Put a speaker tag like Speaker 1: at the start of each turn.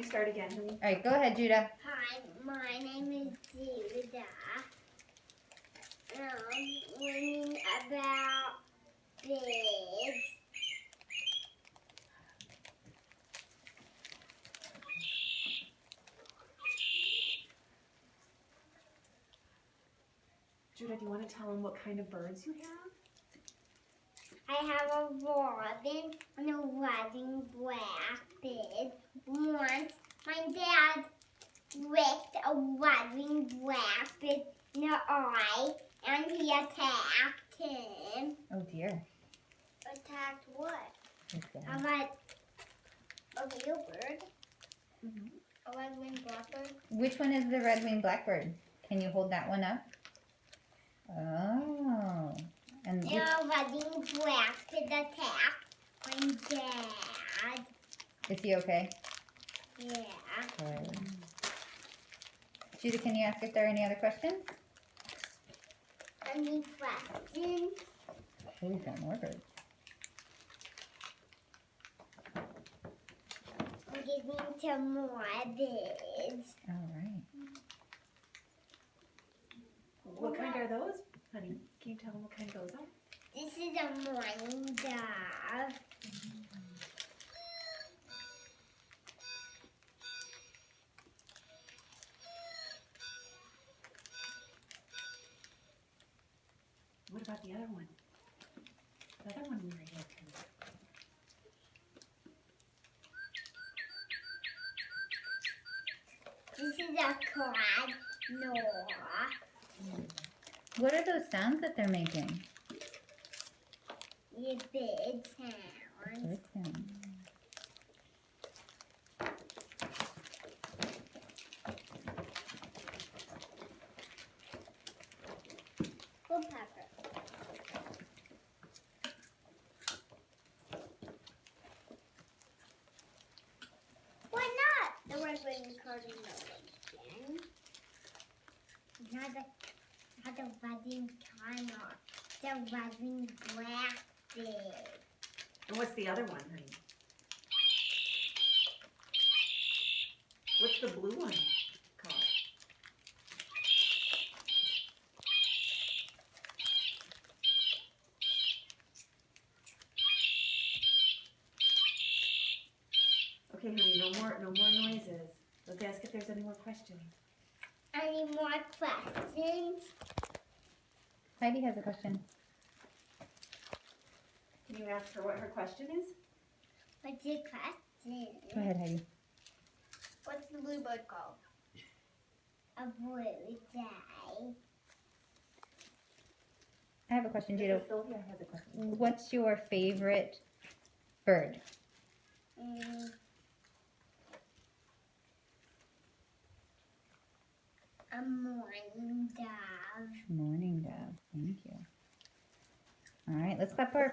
Speaker 1: you start again, honey.
Speaker 2: All right, go ahead, Judah.
Speaker 3: Hi, my name is Judah. Learning about birds.
Speaker 1: Judah, do you want to tell them what kind of birds you have?
Speaker 3: I have a robin and a robin blackbird. Once my dad licked a robin blackbird in the eye and he attacked him.
Speaker 2: Oh dear.
Speaker 3: Attacked what?
Speaker 2: Who's that?
Speaker 3: How about a real bird?
Speaker 1: Mm-hmm.
Speaker 3: A red-winged blackbird?
Speaker 2: Which one is the red-winged blackbird? Can you hold that one up? Oh. And which,
Speaker 3: A red-winged blackbird attacked my dad.
Speaker 2: is he okay?
Speaker 3: Yeah.
Speaker 2: Good. Judah, can you ask if there are any other questions?
Speaker 3: Any questions?
Speaker 2: Oh, we've got more birds.
Speaker 3: I'm getting to more birds.
Speaker 2: All right.
Speaker 1: What kind are those, honey? Can you tell them what kind those are?
Speaker 3: This is a mourning dove.
Speaker 1: What about the other one? The other one we were here too.
Speaker 3: This is a quad Nora.
Speaker 2: What are those sounds that they're making?
Speaker 3: The bird sounds.
Speaker 2: Bird sounds.
Speaker 3: Blue pepper. Why not? The red-winged cardinal again. Not the red-winged cardinal. The red-winged blackbird.
Speaker 1: And what's the other one, honey? What's the blue one called? Okay, honey, no more noises. Let's ask if there's any more questions.
Speaker 3: Any more questions?
Speaker 2: Heidi has a question.
Speaker 1: Can you ask her what her question is?
Speaker 3: What's your question?
Speaker 2: Go ahead, Heidi.
Speaker 3: What's the blue bird called? A blue jay.
Speaker 2: I have a question, Judah.
Speaker 1: Sylvia has a question.
Speaker 2: What's your favorite bird?
Speaker 3: A mourning dove.
Speaker 2: Morning dove. Thank you. All right, let's clap for our